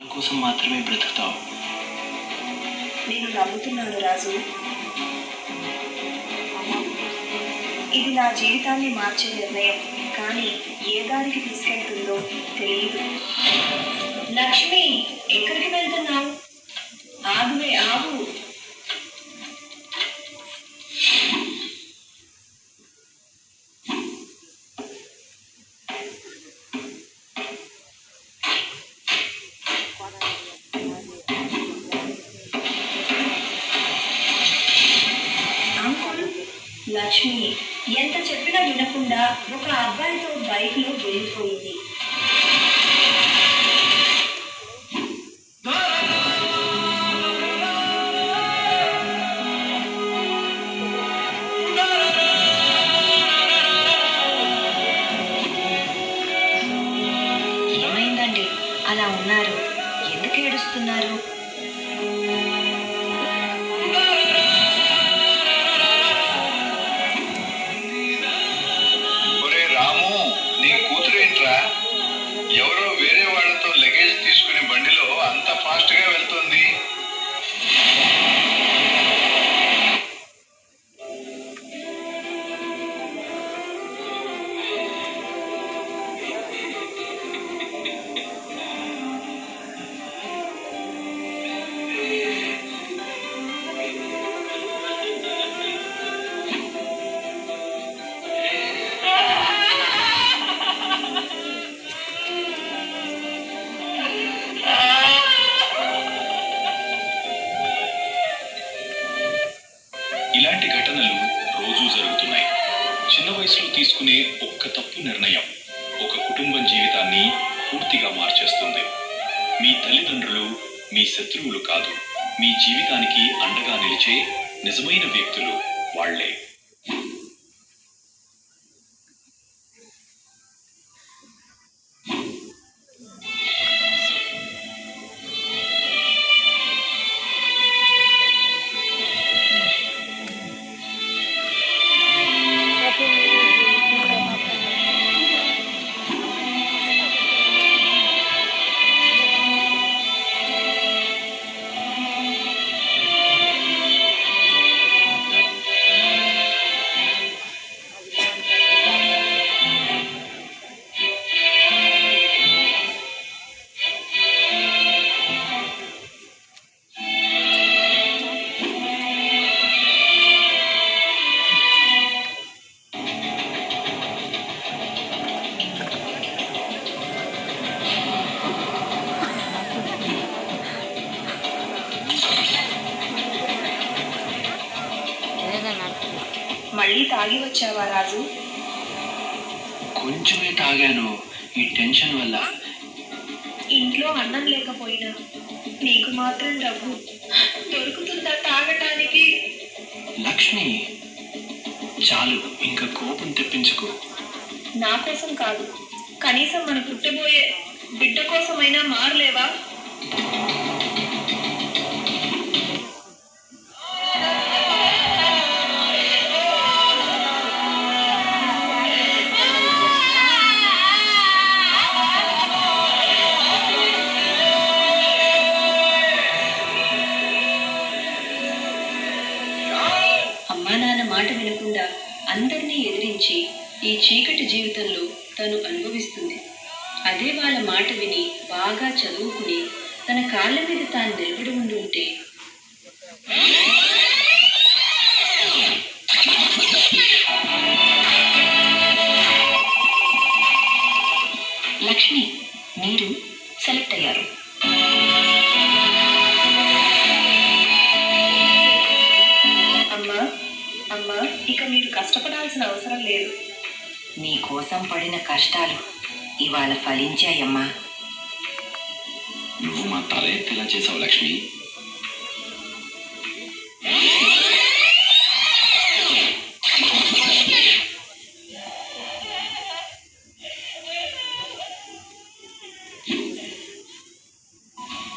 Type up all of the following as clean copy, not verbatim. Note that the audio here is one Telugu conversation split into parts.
కోసం మాత్రమే బ్రతుకుతావు. నేను నమ్ముతున్నాను రాజు. ఇది నా జీవితాన్ని మార్చే నిర్ణయం, కానీ ఏ దారికి తీసుకెళ్తుందో తెలియదు. లక్ష్మి, ఎక్కడికి వెళ్తున్నావు? ఆగువే, ఆగు. లక్ష్మి ఎంత చెప్పినా వినకుండా ఒక అబ్బాయితో బైక్లో వెళ్ళిపోయింది. ఏమైందండి అలా ఉన్నారు? ఎందుకు ఏడుస్తున్నారు? ఎవరో వేరే వాళ్ళతో లగేజ్ తీసుకుని బండిలో అంత ఫాస్ట్ గా వెళ్తుంది. ఇలాంటి ఘటనలు రోజూ జరుగుతున్నాయి. చిన్న వయసులో తీసుకునే ఒక్క తప్పు నిర్ణయం ఒక కుటుంబం జీవితాన్ని పూర్తిగా మార్చేస్తుంది. మీ తల్లిదండ్రులు మీ శత్రువులు కాదు, మీ జీవితానికి అండగా నిలిచే నిజమైన వ్యక్తులు వాళ్లే. మళ్ళీ తాగి వచ్చావా రాజు? కొంచెమే తాగాను, ఈ టెన్షన్ వల్ల. ఇంట్లో అన్నం లేకపోయినా నీకు మాత్రం డబ్బు దొరుకుతుందా తాగటానికి? లక్ష్మి, చాలు, ఇంకా కోపం తెప్పించుకో. నా కోసం కాదు, కనీసం మన పుట్టబోయే బిడ్డ కోసమైనా మారలేవా? అమ్మా నాన్న మాట వినకుండా అందరినీ ఎదిరించి ఈ చీకటి జీవితంలో తను అనుభవిస్తుంది. అదే వాళ్ళ మాట విని బాగా చదువుకుని తన కాళ్ళ మీద తాను నిలబడి ఉండుంటే. లక్ష్మి, మీరు సెలెక్ట్ అయ్యారు. అమ్మా, ఇక మీరు కష్టపడాల్సిన అవసరం లేదు. నీకోసం పడిన కష్టాలు ఇవాళ ఫలించాయమ్మా. నువ్వు మా తల ఎత్తేలా చేసావు లక్ష్మి.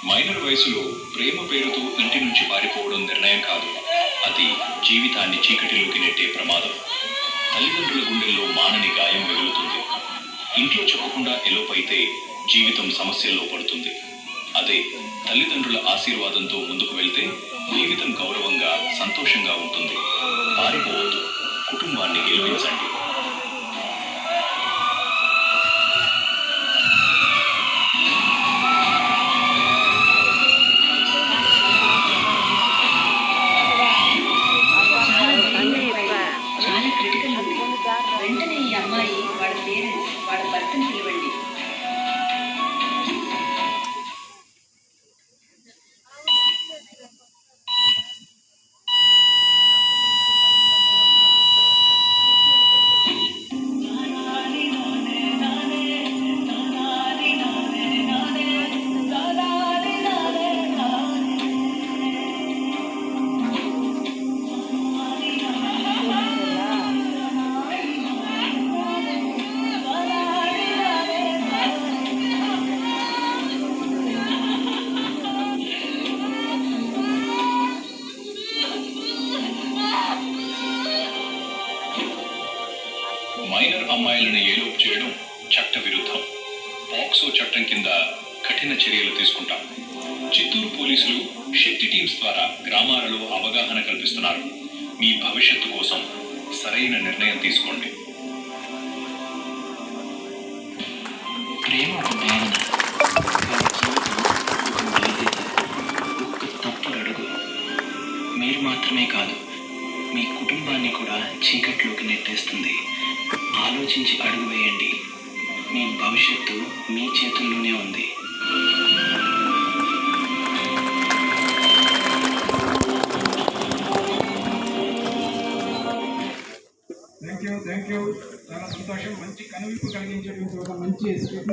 మైనర్ వయసులో ప్రేమ పేరుతో ఇంటి నుంచి పారిపోవడం నిర్ణయం కాదు, అది జీవితాన్ని చీకటిలోకి నెట్టే ప్రమాదం. తల్లిదండ్రుల గుండెల్లో మానని గాయం మిగులుతుంది. ఇంట్లో చెప్పకుండా ఎలోపైతే జీవితం సమస్యల్లో పడుతుంది. అదే తల్లిదండ్రుల ఆశీర్వాదంతో ముందుకు వెళ్తే జీవితం గౌరవంగా సంతోషంగా ఉంటుంది. పారిపోవద్దు, కుటుంబాన్ని గెలిపించండి. చాలా క్రిటికల్ ఉంది. వెంటనే ఈ అమ్మాయి వాళ్ళ పేరెంట్స్ వాళ్ళ భర్తను పిలవండి. మైనర్ అమ్మాయిలను ఏలోపు చేయడం చట్ట విరుద్ధం. పాక్సో చట్టం కింద కఠిన చర్యలు తీసుకుంటాం. చిత్తూరు పోలీసులు శక్తి టీమ్స్ ద్వారా గ్రామాలలో అవగాహన కల్పిస్తున్నారు. మీ భవిష్యత్తు కోసం సరైన నిర్ణయం తీసుకోండి. ప్రేమ ఒక భావన, కానీ జీవితం ఒక బాధ్యత. ఒక్క తప్పుడు అడుగు మీరు మాత్రమే కాదు, మీ కుటుంబాన్ని కూడా చీకట్లోకి నెట్టేస్తుంది. ఆలోచించి అడుగు వేయండి. మీ భవిష్యత్తు మీ చేతుల్లోనే ఉంది. థ్యాంక్ యూ చాలా సంతోషం. మంచి కనువిప్పు కలిగించేటువంటి ఒక మంచి స్క్రిప్ట్